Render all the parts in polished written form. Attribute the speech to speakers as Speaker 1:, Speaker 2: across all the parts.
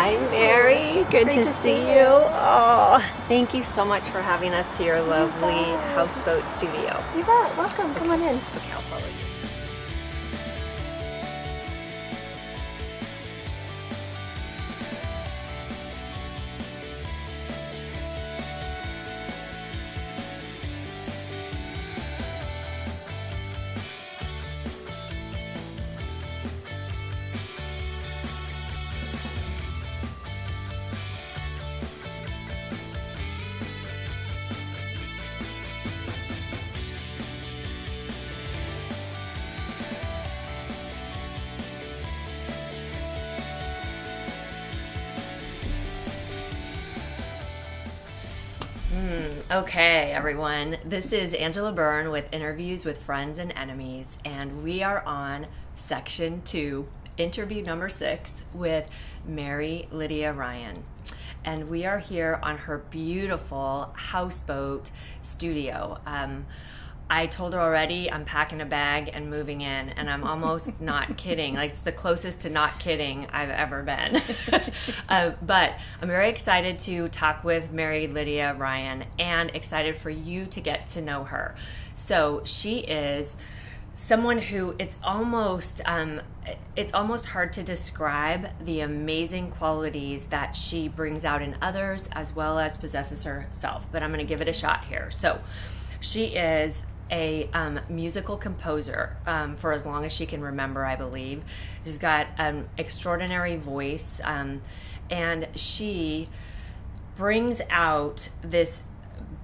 Speaker 1: Hi, Mary. Good
Speaker 2: Great
Speaker 1: to see you. Oh, thank you so much for having us to your lovely Houseboat studio.
Speaker 2: You bet. Welcome. Come on in.
Speaker 1: Okay, I'll follow you. Okay, everyone. This is Angela Bern with Interviews with Friends and Enemies, and we are on section 2, interview number 6 with Mary Lydia Ryan. And we are here on her beautiful Houseboat studio. I told her already I'm packing a bag and moving in, and I'm almost not kidding. Like, it's the closest to not kidding I've ever been. But I'm very excited to talk with Mary Lydia Ryan and excited for you to get to know her. So she is someone who it's almost hard to describe the amazing qualities that she brings out in others as well as possesses herself. But I'm going to give it a shot here. So she is a musical composer for as long as she can remember, I believe. She's got an extraordinary voice, and she brings out this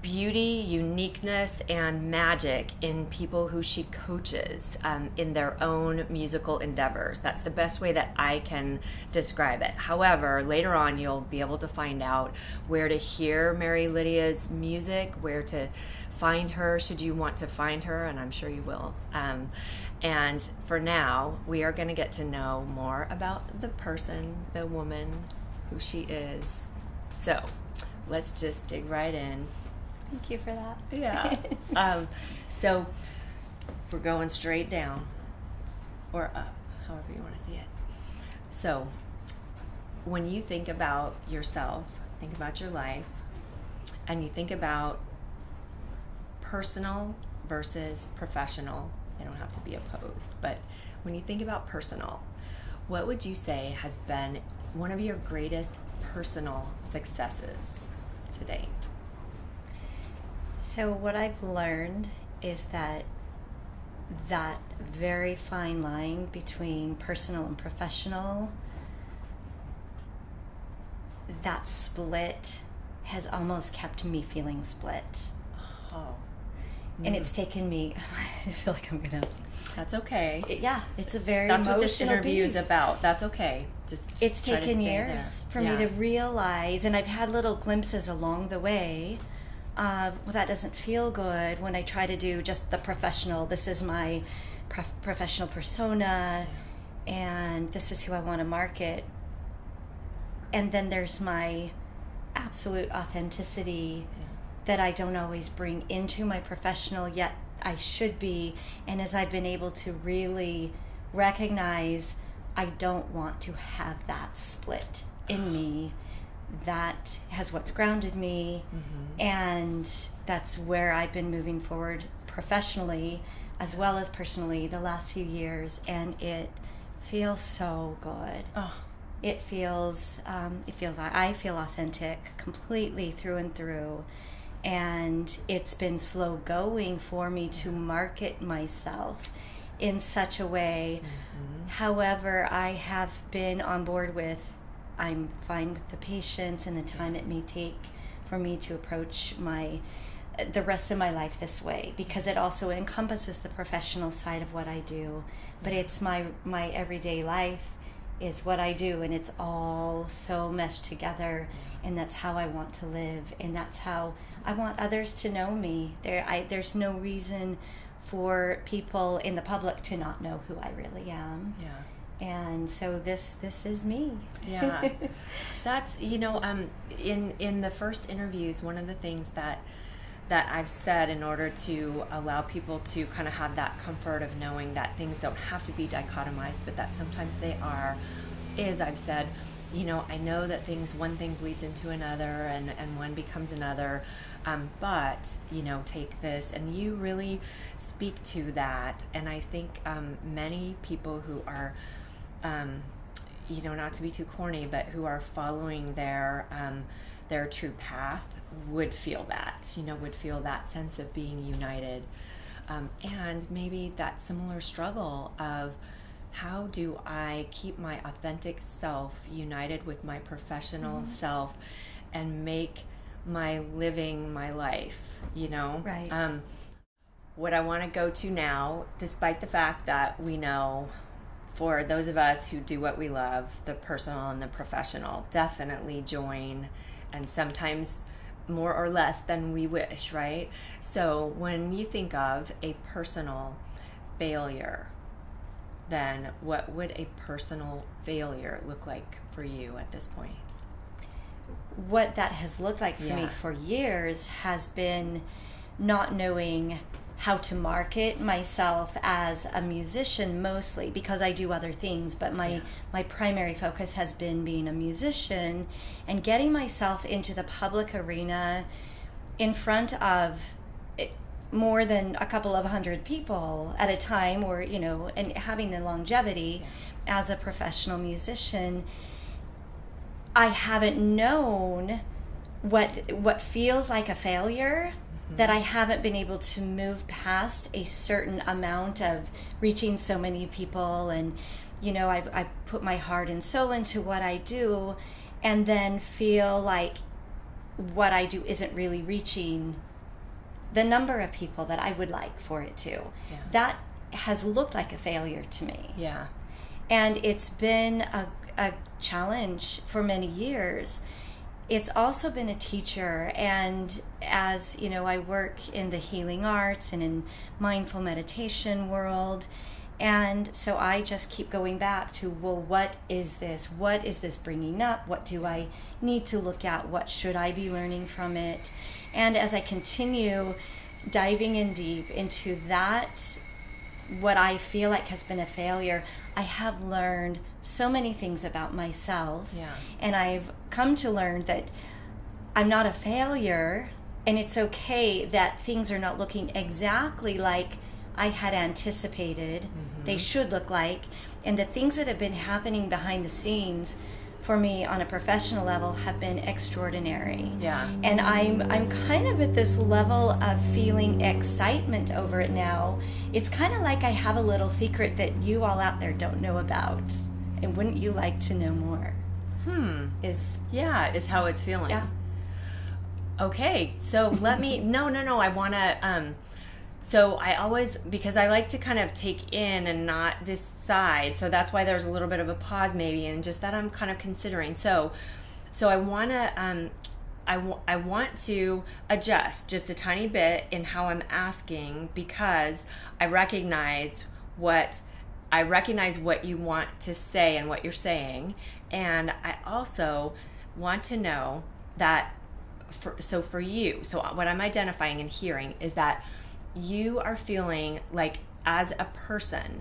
Speaker 1: beauty, uniqueness, and magic in people who she coaches in their own musical endeavors. That's the best way that I can describe it. However, later on you'll be able to find out where to hear Mary Lydia's music, where to find her should you want to find her, and I'm sure you will. And for now, we are going to get to know more about the person, the woman, who she is. So let's just dig right in.
Speaker 2: Thank you for that.
Speaker 1: Yeah. So we're going straight down or up, however you want to see it. So when you think about yourself, think about your life, and you think about personal versus professional, they don't have to be opposed, but when you think about personal, what would you say has been one of your greatest personal successes to date?
Speaker 2: So what I've learned is that very fine line between personal and professional, that split has almost kept me feeling split.
Speaker 1: Oh.
Speaker 2: And it's taken me, I feel like I'm going to...
Speaker 1: That's okay.
Speaker 2: It's a very
Speaker 1: That's
Speaker 2: emotional
Speaker 1: what this interview
Speaker 2: piece.
Speaker 1: is about. That's okay.
Speaker 2: It's taken years for me to realize, and I've had little glimpses along the way of, well, that doesn't feel good when I try to do just the professional. This is my professional persona, and this is who I want to market. And then there's my absolute authenticity that I don't always bring into my professional, yet I should be. And as I've been able to really recognize, I don't want to have that split in me. That has what's grounded me, and that's where I've been moving forward professionally as well as personally the last few years, and it feels so good. I feel authentic completely through and through. And it's been slow going for me to market myself in such a way. However, I have been on board with, I'm fine with the patience and the time it may take for me to approach the rest of my life this way, because it also encompasses the professional side of what I do, but it's my everyday life is what I do, and it's all so meshed together, and that's how I want to live, and that's how I want others to know me. There's no reason for people in the public to not know who I really am.
Speaker 1: Yeah.
Speaker 2: And so this is me.
Speaker 1: Yeah. That's, in the first interviews, one of the things that I've said in order to allow people to kind of have that comfort of knowing that things don't have to be dichotomized, but that sometimes they are, is I've said, I know that one thing bleeds into another, and one becomes another, but, take this, and you really speak to that. And I think many people who are, not to be too corny, but who are following their true path would feel that sense of being united. And maybe that similar struggle of, how do I keep my authentic self united with my professional self and make my living my life,
Speaker 2: Right.
Speaker 1: What I want to go to now, despite the fact that we know, for those of us who do what we love, the personal and the professional definitely join, and sometimes more or less than we wish, right? So when you think of a personal failure, then what would a personal failure look like for you at this point?
Speaker 2: What that has looked like for me for years has been not knowing how to market myself as a musician, mostly because I do other things, but my primary focus has been being a musician and getting myself into the public arena in front of more than a couple of 100 people at a time, or and having the longevity as a professional musician. I haven't known what feels like a failure, that I haven't been able to move past a certain amount of reaching so many people, and I put my heart and soul into what I do, and then feel like what I do isn't really reaching the number of people that I would like for it to. That has looked like a failure to me. And it's been a challenge for many years. It's also been a teacher, and as I work in the healing arts and in mindful meditation world, and so I just keep going back to, well, what is this bringing up? What do I need to look at? What should I be learning from it? And as I continue diving in deep into that, what I feel like has been a failure, I have learned so many things about myself. And I've come to learn that I'm not a failure, and it's okay that things are not looking exactly like I had anticipated they should look like. And the things that have been happening behind the scenes for me on a professional level have been extraordinary. And I'm kind of at this level of feeling excitement over it now. It's kind of like I have a little secret that you all out there don't know about. And wouldn't you like to know more? Is
Speaker 1: how it's feeling. Okay, so let me, no, I want to, so I always, because I like to kind of take in and not decide, so that's why there's a little bit of a pause maybe, and just that I'm kind of considering. So I want to, I want to adjust just a tiny bit in how I'm asking, because I recognize what you want to say and what you're saying, and I also want to know that for you, so what I'm identifying and hearing is that you are feeling like, as a person,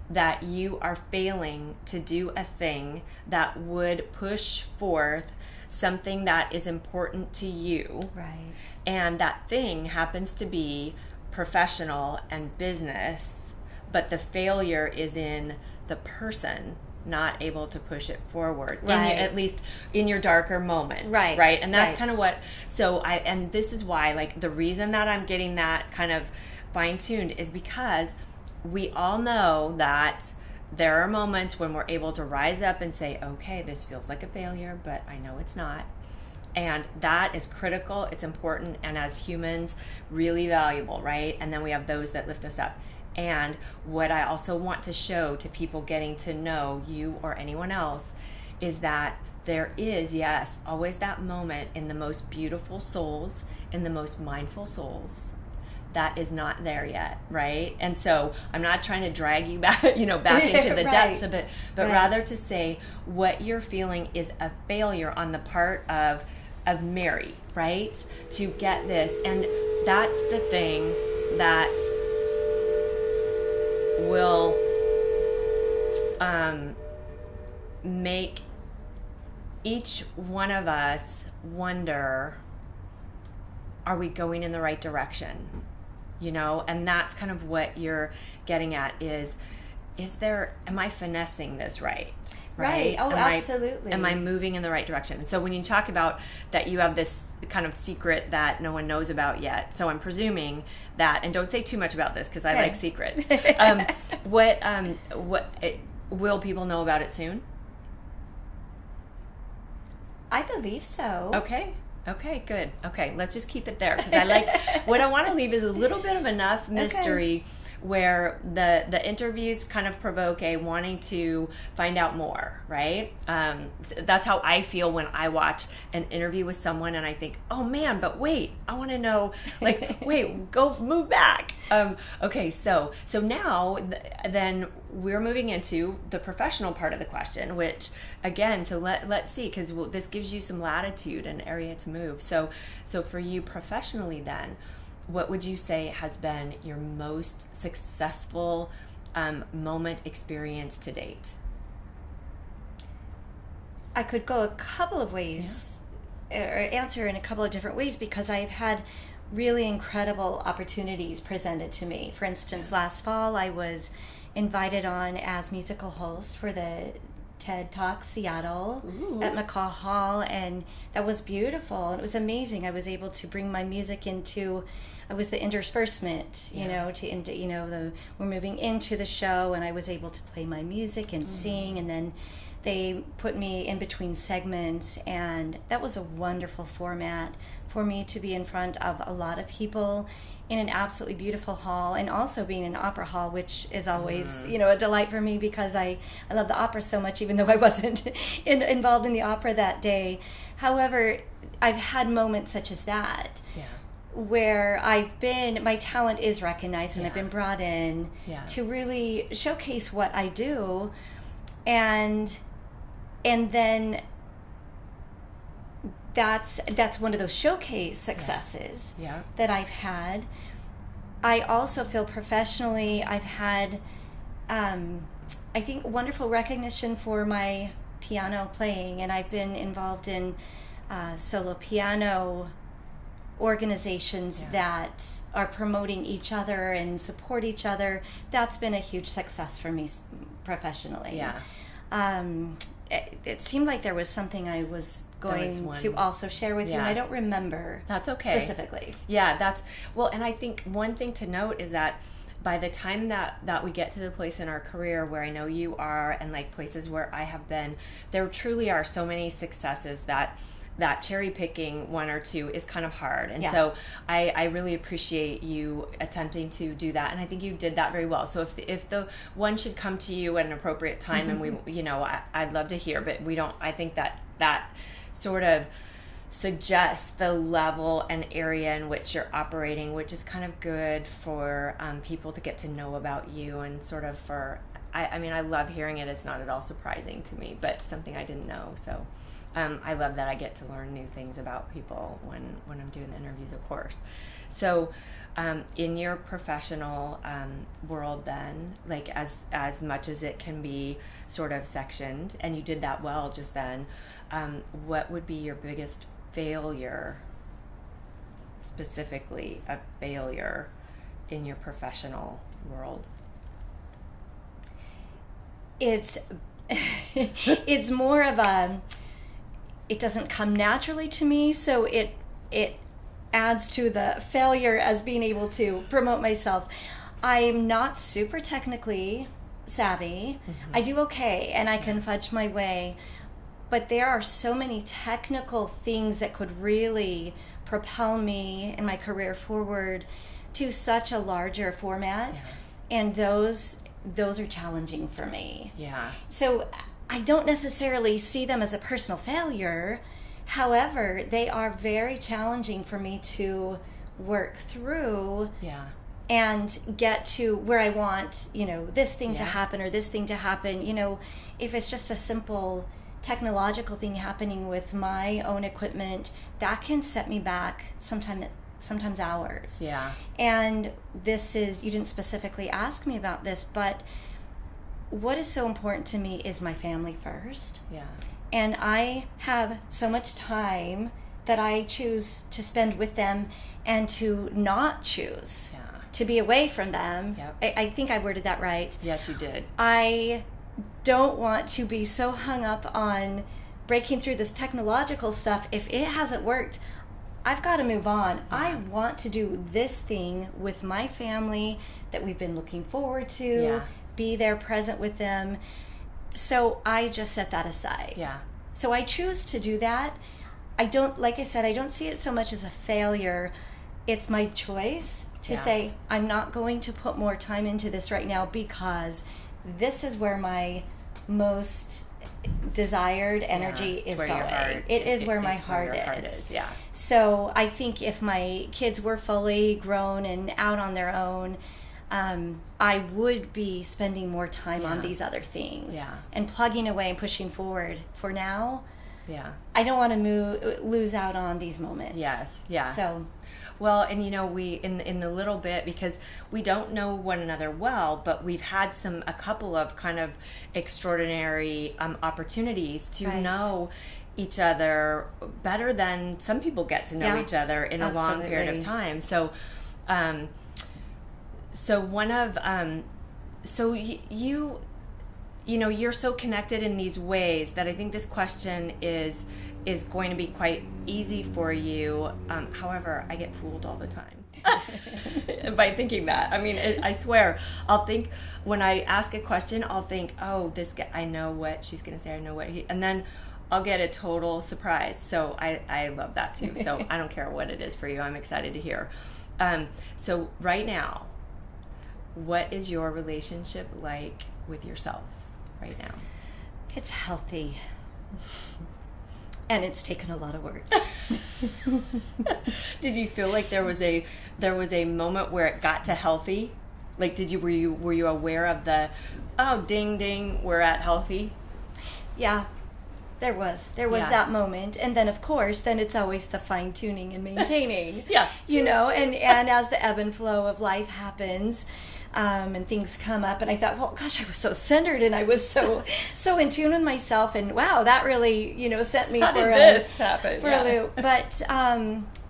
Speaker 1: that you are failing to do a thing that would push forth something that is important to you.
Speaker 2: Right.
Speaker 1: And that thing happens to be professional and business, but the failure is in the person not able to push it forward, at least in your darker moments, right? And that's kind of what, and this is why, like, the reason that I'm getting that kind of fine-tuned is because we all know that there are moments when we're able to rise up and say, okay, this feels like a failure, but I know it's not. And that is critical, it's important, and as humans, really valuable, right? And then we have those that lift us up. And what I also want to show to people getting to know you or anyone else is that there is, yes, always that moment in the most beautiful souls, in the most mindful souls, that is not there yet, right? And so I'm not trying to drag you back, back into the depths of it, but rather to say what you're feeling is a failure on the part of Mary, right? To get this. And that's the thing that will make each one of us wonder, are we going in the right direction? You know, and that's kind of what you're getting at is there, am I finessing this right?
Speaker 2: Right. Oh, absolutely.
Speaker 1: Am I moving in the right direction? And so when you talk about that you have this kind of secret that no one knows about yet, so I'm presuming that, and don't say too much about this because I like secrets. Will people know about it soon?
Speaker 2: I believe so.
Speaker 1: Okay, good. Okay, let's just keep it there because I like, what I want to leave is a little bit of enough mystery where the interviews kind of provoke a wanting to find out more, right? That's how I feel when I watch an interview with someone and I think, oh man, but wait, I want to know, like, wait, go move back. Okay, so now then we're moving into the professional part of the question, which again, so let's see, because this gives you some latitude and area to move. So for you professionally then, what would you say has been your most successful moment experience to date?
Speaker 2: I could go a couple of ways, or answer in a couple of different ways, because I've had really incredible opportunities presented to me. For instance, last fall I was invited on as musical host for the TED Talk Seattle at McCaw Hall, and that was beautiful. It was amazing. I was able to bring my music into, I was the interspersement, we're moving into the show, and I was able to play my music and sing, and then they put me in between segments, and that was a wonderful format for me to be in front of a lot of people in an absolutely beautiful hall, and also being in an opera hall, which is always, a delight for me because I love the opera so much, even though I wasn't involved in the opera that day. However, I've had moments such as that where my talent is recognized, and I've been brought in to really showcase what I do, and then that's one of those showcase successes that I've had. I also feel professionally I've had, I think, wonderful recognition for my piano playing, and I've been involved in solo piano organizations that are promoting each other and support each other. That's been a huge success for me professionally. It seemed like there was something I was going to also share with you, and I don't remember.
Speaker 1: That's okay.
Speaker 2: Specifically.
Speaker 1: And I think one thing to note is that by the time that we get to the place in our career where I know you are, and like places where I have been, there truly are so many successes that cherry picking one or two is kind of hard. And so I really appreciate you attempting to do that. And I think you did that very well. So if the one should come to you at an appropriate time, and I'd love to hear, but I think that sort of suggests the level and area in which you're operating, which is kind of good for people to get to know about you, and sort of I love hearing it. It's not at all surprising to me, but something I didn't know. So I love that I get to learn new things about people when I'm doing the interviews, of course. So in your professional world then, like as much as it can be sort of sectioned, and you did that well just then, what would be your biggest failure, specifically a failure in your professional world?
Speaker 2: It's more of a, it doesn't come naturally to me, so it adds to the failure as being able to promote myself. I'm not super technically savvy. I do okay, and I can fudge my way, but there are so many technical things that could really propel me and my career forward to such a larger format, and those are challenging for me. So I don't necessarily see them as a personal failure. However, they are very challenging for me to work through and get to where I want, this thing to happen or this thing to happen. If it's just a simple technological thing happening with my own equipment, that can set me back sometimes hours. And this is, you didn't specifically ask me about this, but what is so important to me is my family first. And I have so much time that I choose to spend with them and to not choose to be away from them.
Speaker 1: Yep.
Speaker 2: I think I worded that right.
Speaker 1: Yes, you did.
Speaker 2: I don't want to be so hung up on breaking through this technological stuff. If it hasn't worked, I've got to move on. I want to do this thing with my family that we've been looking forward to, be there present with them. So I just set that aside.
Speaker 1: Yeah.
Speaker 2: So I choose to do that. Like I said, I don't see it so much as a failure. It's my choice to say, I'm not going to put more time into this right now because this is where my most desired energy is going. It is where my heart is.
Speaker 1: Yeah.
Speaker 2: So I think if my kids were fully grown and out on their own, I would be spending more time on these other things and plugging away and pushing forward. For now, I don't want to lose out on these moments.
Speaker 1: Yes, yeah.
Speaker 2: So,
Speaker 1: well, and we in the little bit, because we don't know one another well, but we've had a couple of kind of extraordinary opportunities to know each other better than some people get to know each other in a long period of time. So, you're so connected in these ways that I think this question is going to be quite easy for you. However, I get fooled all the time by thinking that. I mean, I swear, I'll think when I ask a question, I'll think, oh, this guy, I know what she's going to say. I know what and then I'll get a total surprise. So I love that too. So I don't care what it is for you. I'm excited to hear. So right now, what is your relationship like with yourself right now?
Speaker 2: It's healthy. And it's taken a lot of work.
Speaker 1: Did you feel like there was a moment where it got to healthy? Like, were you aware of the, oh, ding ding, we're at healthy?
Speaker 2: Yeah, there was that moment, and then of course, then it's always the fine tuning and maintaining. And as the ebb and flow of life happens. And things come up, and I thought, well, gosh, I was so centered, and I was so in tune with myself, and wow, that really, sent me for a loop.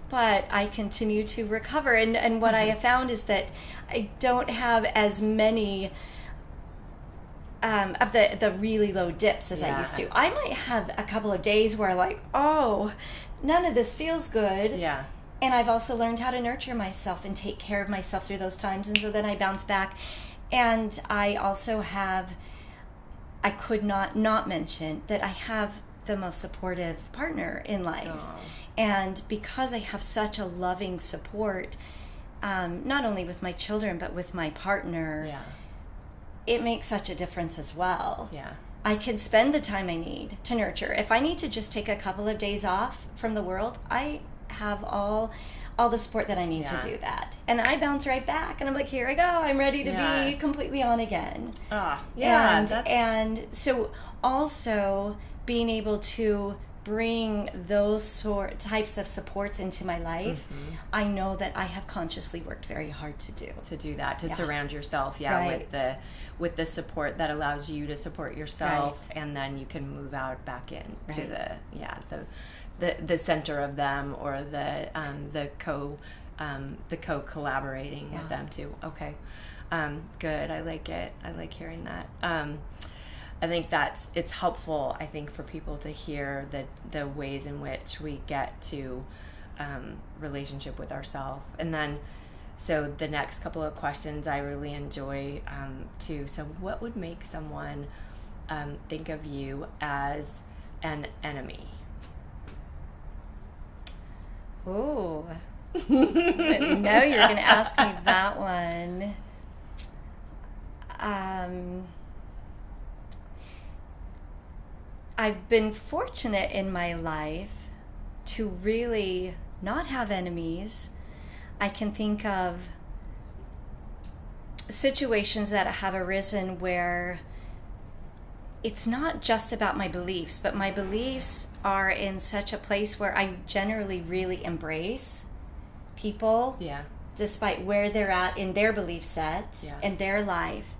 Speaker 2: But I continue to recover, and what I have found is that I don't have as many of the really low dips as I used to. I might have a couple of days where like, oh, none of this feels good.
Speaker 1: Yeah.
Speaker 2: And I've also learned how to nurture myself and take care of myself through those times. And so then I bounce back. And I also I could not mention that I have the most supportive partner in life. Oh. And because I have such a loving support, not only with my children, but with my partner, it makes such a difference as well.
Speaker 1: Yeah.
Speaker 2: I can spend the time I need to nurture. If I need to just take a couple of days off from the world, I have all the support that I need to do that. And I bounce right back, and I'm like, here I go. I'm ready to be completely on again. And so also being able to bring those types of supports into my life, I know that I have consciously worked very hard to do
Speaker 1: that, to surround yourself with the support that allows you to support yourself, and then you can move out back into the center of them, or the co-collaborating with them too. Okay. Good. I like it. I like hearing that. I think it's helpful, I think, for people to hear the ways in which we get to relationship with ourselves. And then, so the next couple of questions I really enjoy too. So what would make someone think of you as an enemy?
Speaker 2: Oh, no, you're going to ask me that one. I've been fortunate in my life to really not have enemies. I can think of situations that have arisen where it's not just about my beliefs, but my beliefs are in such a place where I generally really embrace people, despite where they're at in their belief set, in their life.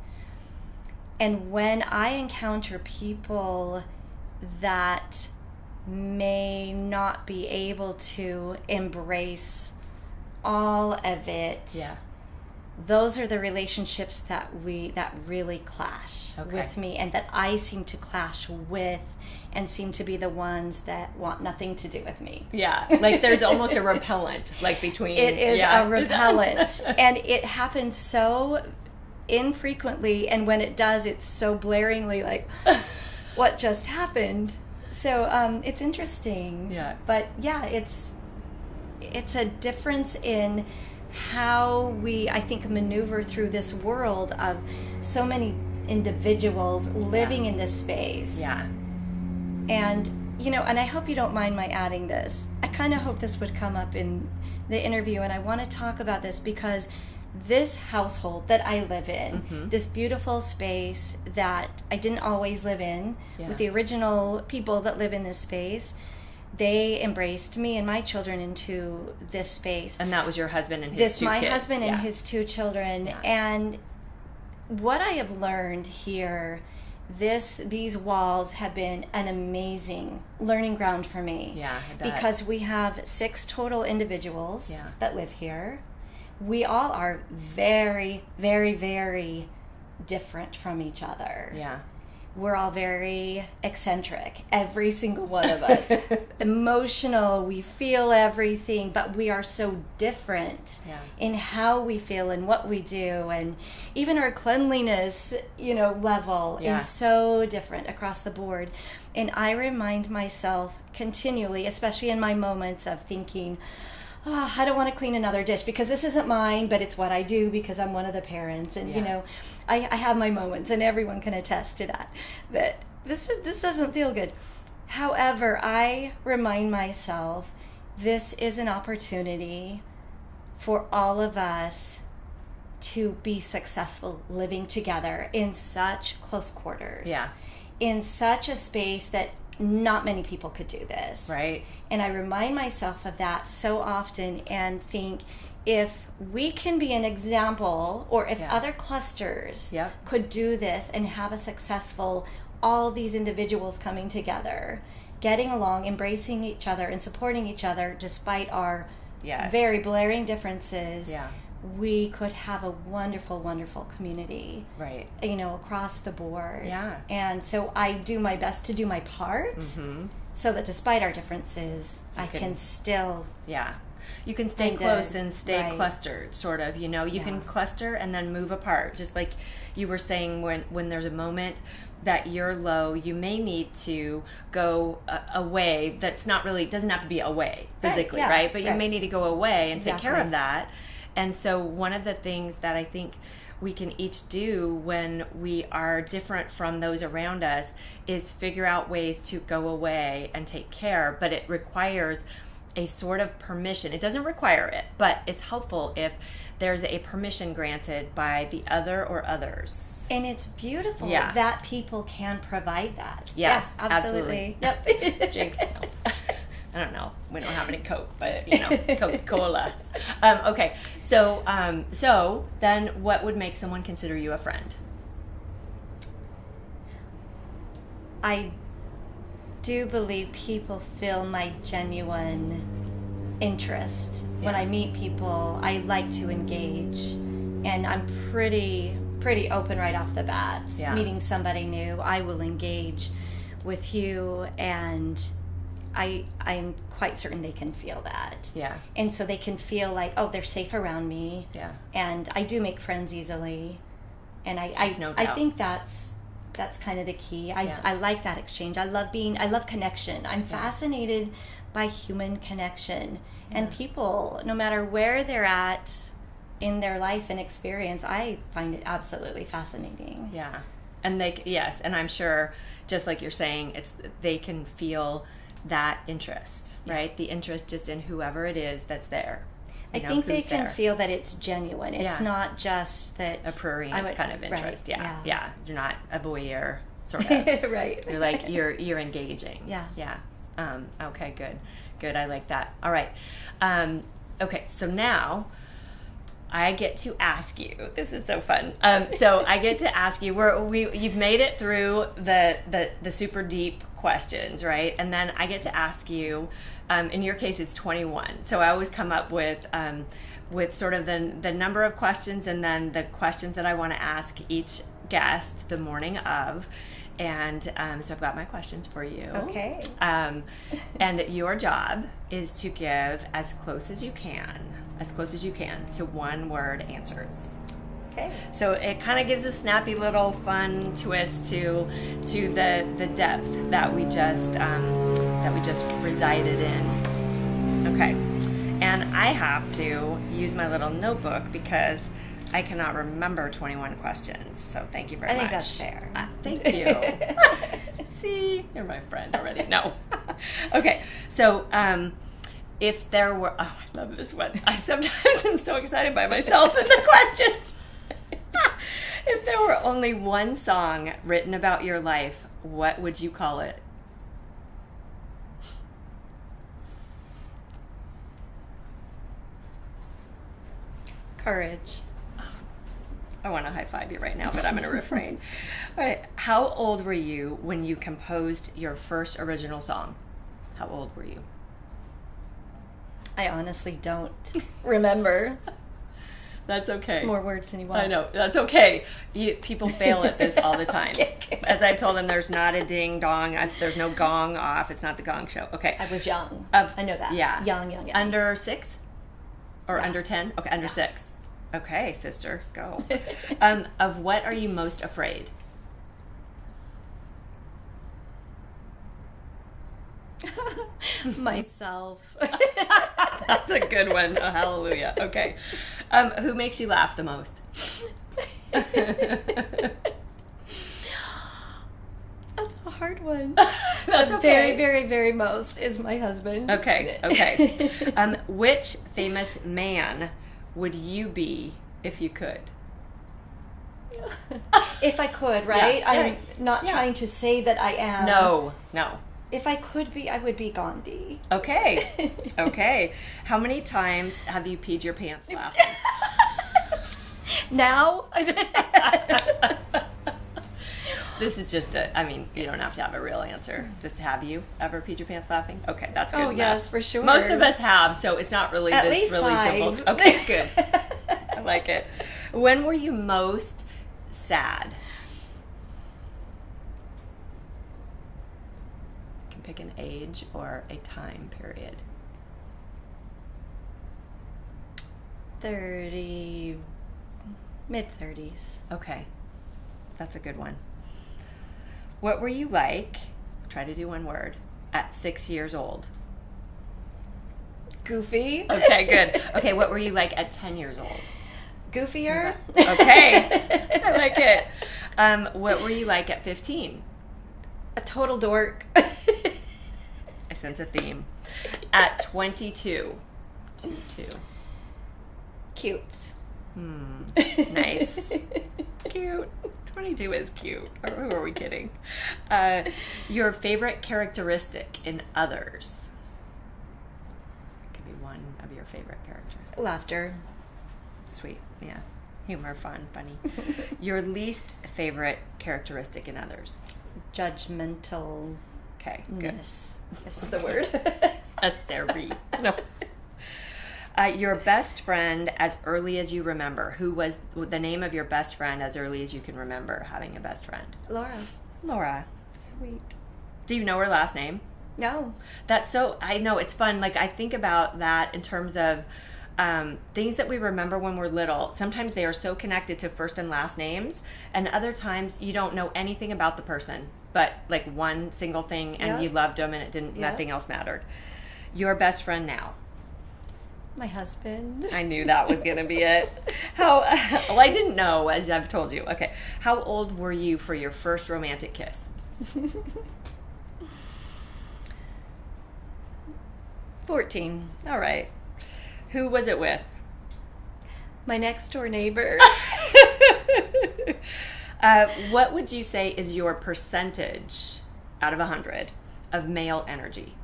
Speaker 2: And when I encounter people that may not be able to embrace all of it.
Speaker 1: Yeah.
Speaker 2: Those are the relationships that really clash with me, and that I seem to clash with, and seem to be the ones that want nothing to do with me.
Speaker 1: Yeah, like there's almost a repellent, like between.
Speaker 2: It is a repellent, and it happens so infrequently, and when it does, it's so blaringly like, what just happened? So it's interesting.
Speaker 1: Yeah.
Speaker 2: But yeah, it's a difference in how we, I think, maneuver through this world of so many individuals living in this space.
Speaker 1: Yeah.
Speaker 2: And, and I hope you don't mind my adding this. I kind of hope this would come up in the interview, and I want to talk about this because this household that I live in, this beautiful space that I didn't always live in, with the original people that live in this space, they embraced me and my children into this space.
Speaker 1: And that was your husband and his two kids.
Speaker 2: My husband and his two children. Yeah. And what I have learned here, these walls have been an amazing learning ground for me.
Speaker 1: Yeah, I bet.
Speaker 2: Because we have 6 total individuals that live here. We all are very, very, very different from each other.
Speaker 1: Yeah.
Speaker 2: We're all very eccentric, every single one of us. Emotional, we feel everything, but we are so different in how we feel and what we do. And even our cleanliness, level is so different across the board. And I remind myself continually, especially in my moments of thinking, I don't want to clean another dish because this isn't mine, but it's what I do because I'm one of the parents. And, I have my moments, and everyone can attest to that this doesn't feel good. However, I remind myself this is an opportunity for all of us to be successful living together in such close quarters.
Speaker 1: Yeah.
Speaker 2: In such a space that not many people could do this.
Speaker 1: Right.
Speaker 2: And I remind myself of that so often and think, if we can be an example, or if other clusters could do this and have a successful, all these individuals coming together, getting along, embracing each other and supporting each other despite our very blaring differences, we could have a wonderful, wonderful community.
Speaker 1: Right.
Speaker 2: Across the board.
Speaker 1: Yeah.
Speaker 2: And so I do my best to do my part so that despite our differences, I can still...
Speaker 1: Yeah. You can stay close and stay clustered, sort of. You can cluster and then move apart. Just like you were saying, when there's a moment that you're low, you may need to go away. That's not really, doesn't have to be away physically, right? But you may need to go away and take care of that. And so one of the things that I think we can each do when we are different from those around us is figure out ways to go away and take care. But it requires a sort of permission. It doesn't require it, but it's helpful if there's a permission granted by the other or others.
Speaker 2: And it's beautiful that people can provide that.
Speaker 1: Yes,
Speaker 2: absolutely.
Speaker 1: Yep. Jinx. No. I don't know. We don't have any Coke, but Coca-Cola. Okay, so then what would make someone consider you a friend?
Speaker 2: I do believe people feel my genuine interest. When I meet people, I like to engage, and I'm pretty open right off the bat. Meeting somebody new, I will engage with you, and I'm quite certain they can feel that. Yeah. And so they can feel like, oh, they're safe around me. Yeah. And I do make friends easily, and I think that's kind of the key. I like that exchange. I love connection. I'm fascinated by human connection. And people, no matter where they're at in their life and experience, I find it absolutely fascinating.
Speaker 1: Yeah. And and I'm sure, just like you're saying, they can feel that interest, right? The interest just in whoever it is that's there.
Speaker 2: I think they can feel that it's genuine. It's not just that...
Speaker 1: a prurient kind of interest. Right. Yeah. You're not a voyeur, sort of.
Speaker 2: Right.
Speaker 1: You're like, you're engaging. Yeah. Okay, good. I like that. All right. Okay, so now I get to ask you. This is so fun. So I get to ask you. You've made it through the super deep questions, right? And then I get to ask you. In your case, it's 21. So I always come up with sort of the number of questions, and then the questions that I want to ask each guest the morning of. And so I've got my questions for you.
Speaker 2: Okay.
Speaker 1: And your job is to give as close as you can to one-word answers.
Speaker 2: Okay.
Speaker 1: So it kind of gives a snappy little fun twist to the depth that we just resided in. Okay. And I have to use my little notebook because I cannot remember 21 questions. So thank you very much.
Speaker 2: I think that's fair.
Speaker 1: Thank you. See, you're my friend already. No. Okay. So if there were, oh, I love this one. I sometimes am so excited by myself and the questions. If there were only one song written about your life, what would you call it?
Speaker 2: Courage.
Speaker 1: I want to high five you right now, but I'm going to refrain. All right. How old were you when you composed your first original song? How old were you?
Speaker 2: I honestly don't remember.
Speaker 1: That's okay.
Speaker 2: It's more words than you want.
Speaker 1: I know. That's okay. People fail at this all the time.
Speaker 2: Okay.
Speaker 1: As I told them, there's not a ding dong. There's no gong off. It's not the gong show. Okay.
Speaker 2: I was young. I know that.
Speaker 1: Yeah.
Speaker 2: Young.
Speaker 1: Under 6? Or
Speaker 2: Yeah.
Speaker 1: under 10? Okay, under 6. Okay, sister, go. Of what are you most afraid?
Speaker 2: Myself.
Speaker 1: That's a good one. Oh, hallelujah. Okay. Who makes you laugh the most?
Speaker 2: That's a hard one.
Speaker 1: That's okay.
Speaker 2: Very, very, very most is my husband.
Speaker 1: Okay. Which famous man would you be if you could?
Speaker 2: If I could, right?
Speaker 1: Yeah.
Speaker 2: I'm not trying to say that I am.
Speaker 1: No.
Speaker 2: If I could be, I would be Gandhi.
Speaker 1: Okay. How many times have you peed your pants laughing?
Speaker 2: Now?
Speaker 1: This is just you don't have to have a real answer. Just have you ever peed your pants laughing? Okay, that's good.
Speaker 2: Oh, yes, for sure.
Speaker 1: Most of us have, so it's not really
Speaker 2: At
Speaker 1: this
Speaker 2: least
Speaker 1: really
Speaker 2: 5.
Speaker 1: difficult. Okay, good. I like it. When were you most sad? You can pick an age or a time period.
Speaker 2: 30, mid-30s.
Speaker 1: Okay, that's a good one. What were you like, try to do one word, at 6 years old?
Speaker 2: Goofy.
Speaker 1: Okay, good. Okay, what were you like at 10 years old?
Speaker 2: Goofier.
Speaker 1: Okay, I like it. What were you like at 15?
Speaker 2: A total dork.
Speaker 1: I sense a theme. At 22. 22.
Speaker 2: Cute.
Speaker 1: Nice. Cute. 22 is cute. Or who are we kidding? Your favorite characteristic in others? It could be one of your favorite characteristics.
Speaker 2: Laughter.
Speaker 1: Sweet. Yeah. Humor, fun, funny. Your least favorite characteristic in others?
Speaker 2: Judgmental.
Speaker 1: Okay, good.
Speaker 2: This is the word.
Speaker 1: A Sari. No. Your best friend as early as you remember. Who was the name of your best friend as early as you can remember having a best friend?
Speaker 2: Laura.
Speaker 1: Sweet. Do you know her last name?
Speaker 2: No.
Speaker 1: That's so, I know, it's fun. Like, I think about that in terms of things that we remember when we're little. Sometimes they are so connected to first and last names, and other times you don't know anything about the person, but like one single thing, and you loved them, and it didn't. Nothing else mattered. Your best friend now?
Speaker 2: My husband.
Speaker 1: I knew that was going to be it. Well, I didn't know, as I've told you. Okay. How old were you for your first romantic kiss?
Speaker 2: 14.
Speaker 1: All right. Who was it with?
Speaker 2: My next door neighbor.
Speaker 1: What would you say is your percentage out of 100 of male energy?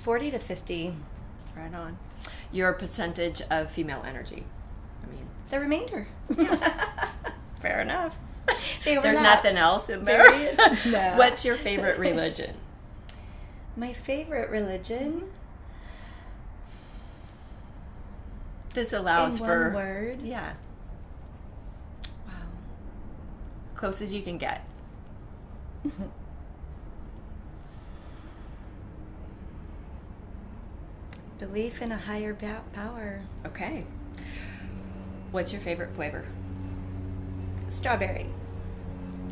Speaker 2: 40 to 50.
Speaker 1: Right on. Your percentage of female energy? I mean,
Speaker 2: the remainder.
Speaker 1: Fair enough.
Speaker 2: There's
Speaker 1: nothing else in there?
Speaker 2: No.
Speaker 1: What's your favorite religion?
Speaker 2: My favorite religion?
Speaker 1: This allows
Speaker 2: in
Speaker 1: for...
Speaker 2: one word?
Speaker 1: Yeah.
Speaker 2: Wow.
Speaker 1: Close as you can get.
Speaker 2: Belief in a higher power.
Speaker 1: Okay. What's your favorite flavor?
Speaker 2: Strawberry.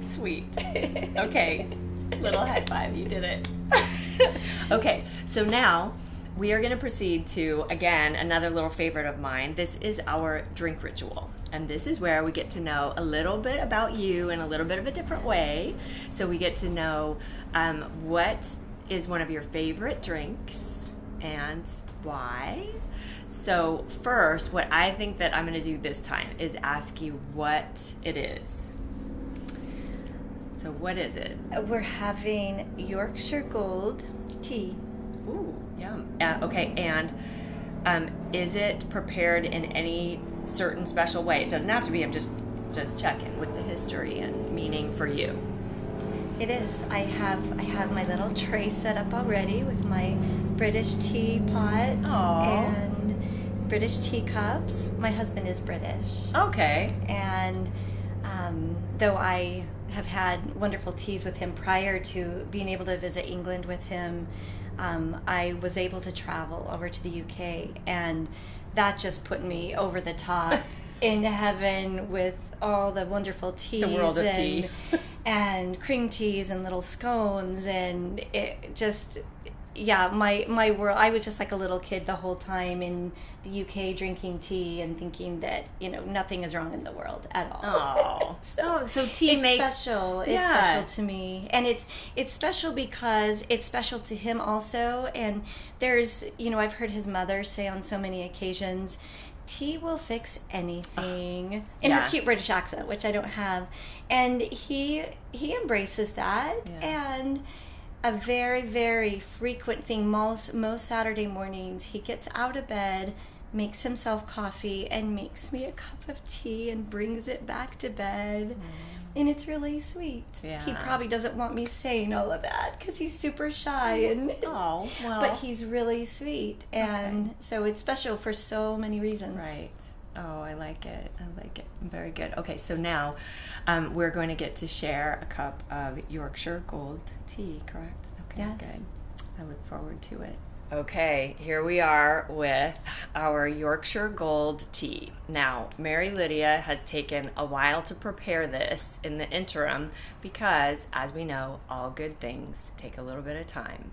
Speaker 1: Sweet. Okay. Little high five. You did it. Okay. So now we are going to proceed to, again, another little favorite of mine. This is our drink ritual. And this is where we get to know a little bit about you in a little bit of a different way. So we get to know what is one of your favorite drinks and why. So first, what I think that I'm going to do this time is ask you what it is. So what is it?
Speaker 2: We're having Yorkshire Gold tea.
Speaker 1: Ooh, yum. Okay, and is it prepared in any certain special way? It doesn't have to be. I'm just checking with the history and meaning for you.
Speaker 2: It is. I have my little tray set up already with my British teapot and British teacups. My husband is British.
Speaker 1: Okay.
Speaker 2: And though I have had wonderful teas with him prior to being able to visit England with him, I was able to travel over to the UK, and that just put me over the top in heaven with all the wonderful teas.
Speaker 1: The world of tea.
Speaker 2: And cream teas and little scones, and it just, yeah, my world. I was just like a little kid the whole time in the UK drinking tea and thinking that, nothing is wrong in the world at all.
Speaker 1: Oh, so tea
Speaker 2: it's
Speaker 1: makes
Speaker 2: special.
Speaker 1: Yeah.
Speaker 2: It's special to me, and it's special because it's special to him also. And there's, I've heard his mother say on so many occasions, tea will fix anything, in her cute British accent, which I don't have, and he embraces that. And a very, very frequent thing, most Saturday mornings, he gets out of bed, makes himself coffee, and makes me a cup of tea and brings it back to bed. And it's really sweet.
Speaker 1: Yeah.
Speaker 2: He probably doesn't want me saying all of that because he's super shy, and but he's really sweet, and so it's special for so many reasons.
Speaker 1: Right. Oh, I like it. Very good. Okay, so now we're going to get to share a cup of Yorkshire Gold tea, correct? Okay,
Speaker 2: yes.
Speaker 1: Good. I look forward to it. Okay, here we are with our Yorkshire Gold tea. Now, Mary Lydia has taken a while to prepare this in the interim because, as we know, all good things take a little bit of time.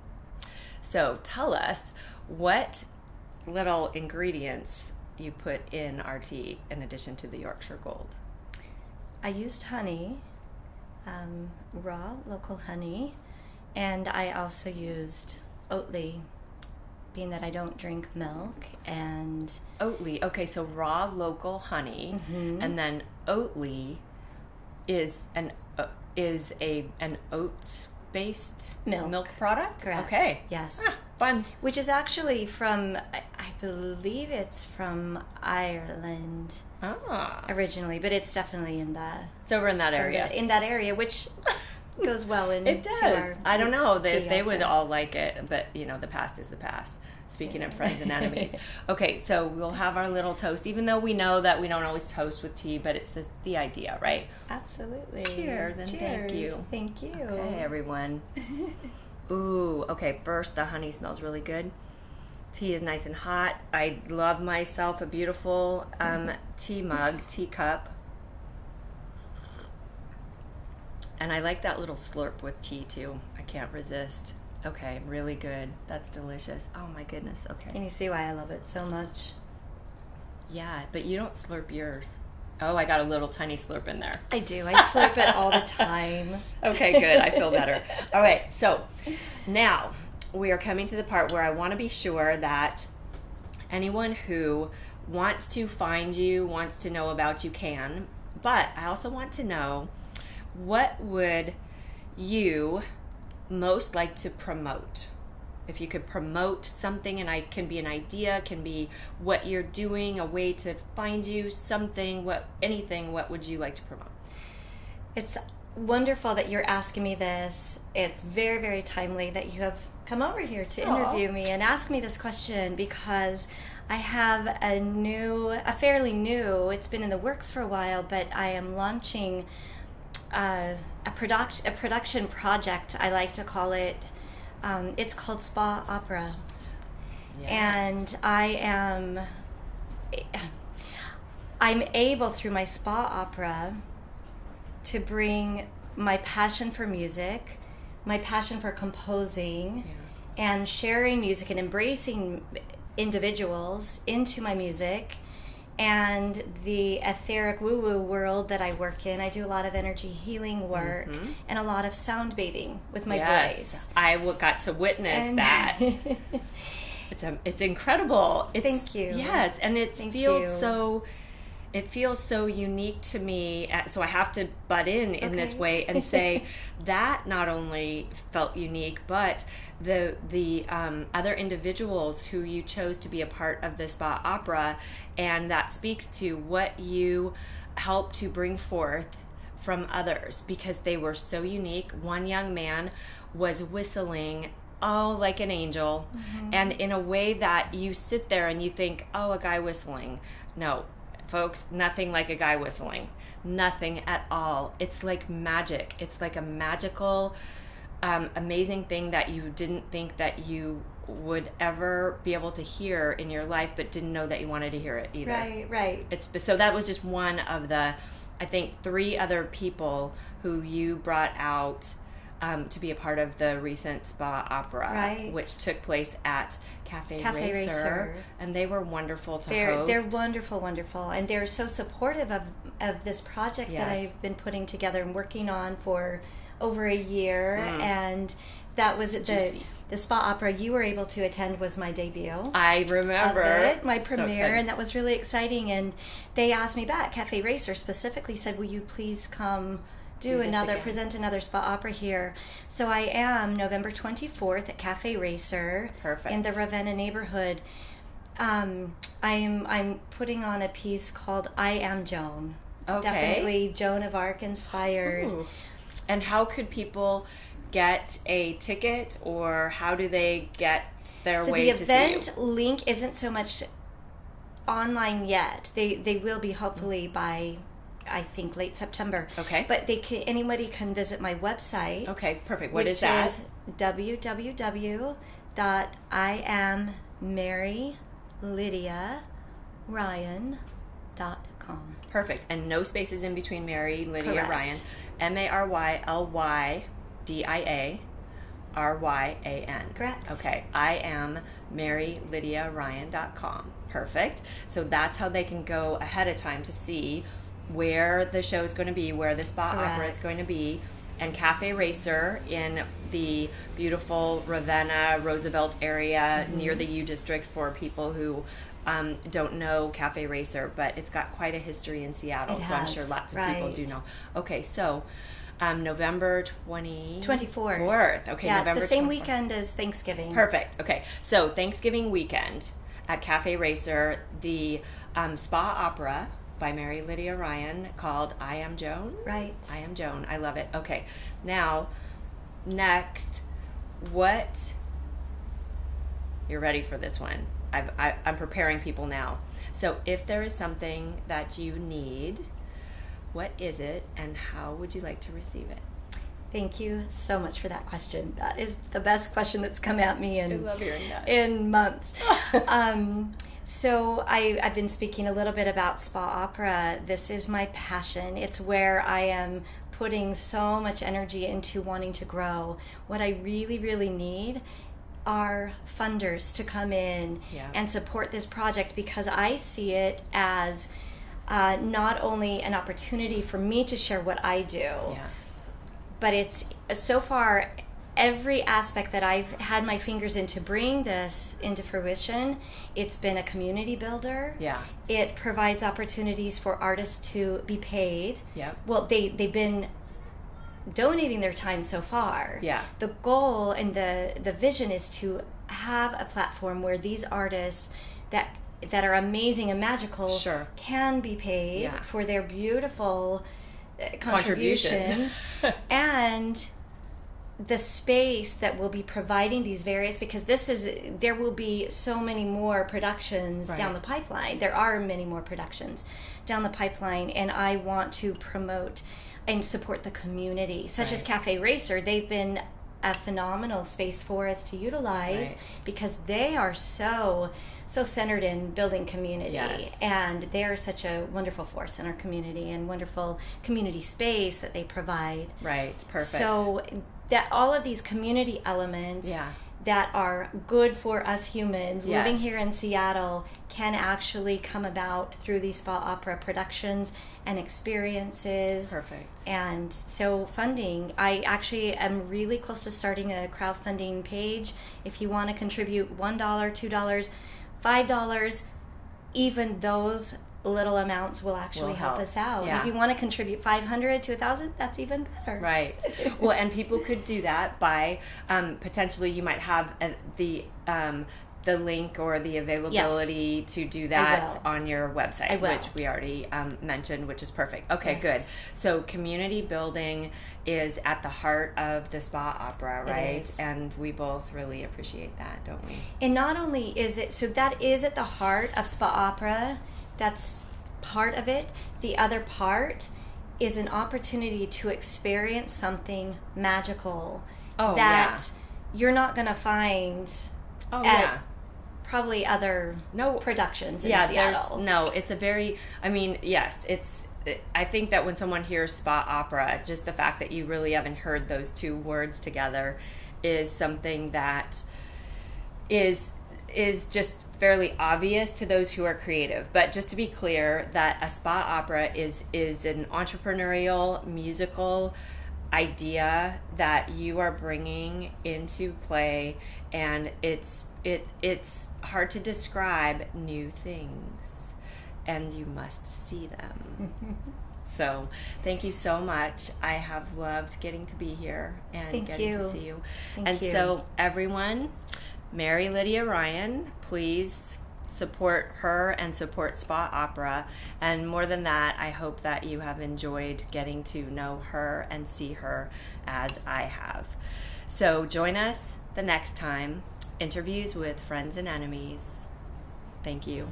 Speaker 1: So tell us what little ingredients you put in our tea in addition to the Yorkshire Gold.
Speaker 2: I used honey, raw local honey, and I also used Oatly, being that I don't drink milk. And
Speaker 1: Oatly, okay, so raw local honey, and then Oatly is an oat-based milk product?
Speaker 2: Correct.
Speaker 1: Okay.
Speaker 2: Yes.
Speaker 1: Fun.
Speaker 2: Which is actually from, I believe it's from Ireland originally, but it's definitely in
Speaker 1: it's over in that area.
Speaker 2: In that area, which goes well in.
Speaker 1: It does. I don't know if they would
Speaker 2: also.
Speaker 1: all like it, but the past is the past. Speaking of friends and enemies. Okay, so we'll have our little toast, even though we know that we don't always toast with tea, but it's the idea, right?
Speaker 2: Absolutely.
Speaker 1: Cheers and thank you.
Speaker 2: Thank you.
Speaker 1: Okay, everyone. Ooh, okay, first the honey smells really good. Tea is nice and hot. I love myself a beautiful teacup. And I like that little slurp with tea too. I can't resist. Okay, really good. That's delicious. Oh my goodness. Okay.
Speaker 2: Can you see why I love it so much?
Speaker 1: Yeah, but you don't slurp yours. Oh, I got a little tiny slurp in there.
Speaker 2: I do. I slurp it all the time.
Speaker 1: Okay, good. I feel better. All right, so now we are coming to the part where I want to be sure that anyone who wants to find you, wants to know about you can, but I also want to know, what would you most like to promote if you could promote something, and it can be an idea, can be what you're doing, a way to find you, something, anything, what would you like to promote?
Speaker 2: It's wonderful that you're asking me this. It's very, very timely that you have come over here to interview me and ask me this question, because I have a fairly new, it's been in the works for a while, but I am launching a production project, I like to call it. It's called Spa Opera. Yes. And I'm able, through my spa opera, to bring my passion for music, my passion for composing, and sharing music and embracing individuals into my music and the etheric woo-woo world that I work in. I do a lot of energy healing work and a lot of sound bathing with my voice.
Speaker 1: I got to witness that. It's incredible.
Speaker 2: Thank you.
Speaker 1: Yes, and it feels so unique to me. So I have to butt in this way and say that not only felt unique, but the other individuals who you chose to be a part of the Spa Opera, and that speaks to what you help to bring forth from others, because they were so unique. One young man was whistling like an angel, and in a way that you sit there and you think, a guy whistling. No, folks, nothing like a guy whistling. Nothing at all. It's like magic. It's like a magical, amazing thing that you didn't think that you would ever be able to hear in your life, but didn't know that you wanted to hear it either.
Speaker 2: Right.
Speaker 1: So that was just one of the, I think, 3 other people who you brought out to be a part of the recent Spa Opera, which took place at Cafe Racer. And they were wonderful to host.
Speaker 2: They're wonderful, and they're so supportive of this project that I've been putting together and working on for over a year. And that was the Spa Opera you were able to attend was my debut.
Speaker 1: I remember.
Speaker 2: My premiere, and that was really exciting. And they asked me back, Cafe Racer specifically said, will you please come present another Spa Opera here. So I am November 24th at Cafe Racer.
Speaker 1: Perfect.
Speaker 2: In the Ravenna neighborhood. I'm putting on a piece called I Am Joan.
Speaker 1: Okay.
Speaker 2: Definitely Joan of Arc inspired.
Speaker 1: Ooh. And how could people get a ticket, or how do they get their way to see you?
Speaker 2: So the event link isn't so much online yet. They will be hopefully by, I think, late September.
Speaker 1: Okay.
Speaker 2: But anybody can visit my website.
Speaker 1: Okay, perfect. What is that?
Speaker 2: Which is www.IamMaryLydiaRyan.com.
Speaker 1: Perfect. And no spaces in between Mary Lydia
Speaker 2: Correct.
Speaker 1: Ryan. MaryLydiaRyan.
Speaker 2: Correct.
Speaker 1: Okay. I am MaryLydiaRyan.com. Perfect. So that's how they can go ahead of time to see where the show is going to be, where the Spa Opera is going to be. And Cafe Racer in the beautiful Ravenna, Roosevelt area near the U District, for people who don't know Cafe Racer, but it's got quite a history in Seattle, so I'm sure lots of people do know. Okay, so November 24th. Okay,
Speaker 2: yeah,
Speaker 1: November
Speaker 2: it's the same
Speaker 1: 24th.
Speaker 2: Weekend as Thanksgiving.
Speaker 1: Perfect. Okay, so Thanksgiving weekend at Cafe Racer, the Spa Opera by Mary Lydia Ryan called I Am Joan.
Speaker 2: Right.
Speaker 1: I Am Joan. I love it. Okay, now, next, you're ready for this one. I'm preparing people now. So if there is something that you need, what is it, and how would you like to receive it?
Speaker 2: Thank you so much for that question. That is the best question that's come at me
Speaker 1: I love hearing that.
Speaker 2: in months. So I've been speaking a little bit about Spa Opera. This is my passion. It's where I am putting so much energy into wanting to grow. What I really, really need are funders to come in and support this project, because I see it as not only an opportunity for me to share what I do, but it's so far every aspect that I've had my fingers in to bring this into fruition. It's been a community builder.
Speaker 1: Yeah.
Speaker 2: It provides opportunities for artists to be paid.
Speaker 1: Yeah.
Speaker 2: Well, they've been donating their time so far.
Speaker 1: Yeah.
Speaker 2: The goal and the vision is to have a platform where these artists that are amazing and magical
Speaker 1: Sure.
Speaker 2: can be paid
Speaker 1: Yeah.
Speaker 2: for their beautiful contributions and the space that will be providing these various, because there will be so many more productions
Speaker 1: Right.
Speaker 2: down the pipeline. There are many more productions down the pipeline, and I want to promote and support the community, such as Cafe Racer. They've been a phenomenal space for us to utilize because they are so centered in building community, and they're such a wonderful force in our community and wonderful community space that they provide.
Speaker 1: Right, perfect.
Speaker 2: So that all of these community elements that are good for us humans living here in Seattle can actually come about through these spa opera productions and experiences.
Speaker 1: Perfect.
Speaker 2: And so funding, I actually am really close to starting a crowdfunding page. If you want to contribute $1, $2, $5, even those little amounts will actually help us out.
Speaker 1: Yeah.
Speaker 2: If you want to contribute $500 to $1,000, that's even better.
Speaker 1: Right. Well, and people could do that by potentially you might have the link or the availability to do that on your website, which we already mentioned, which is perfect. Okay, good. So community building is at the heart of the spa opera, right? And we both really appreciate that, don't we?
Speaker 2: And not only is it, so that is at the heart of spa opera, that's part of it. The other part is an opportunity to experience something magical that you're not going to find at probably other productions in Seattle.
Speaker 1: It's a very, I mean, yes, I think that when someone hears spa opera, just the fact that you really haven't heard those two words together is something that is just fairly obvious to those who are creative. But just to be clear, that a spa opera is an entrepreneurial musical idea that you are bringing into play, and it's hard to describe new things, and you must see them. So thank you so much. I have loved getting to be here and getting to see you. Thank you. So everyone, Mary Lydia Ryan, please support her and support Spa Opera. And more than that, I hope that you have enjoyed getting to know her and see her as I have. So join us the next time. Interviews with Friends and Enemies. Thank you.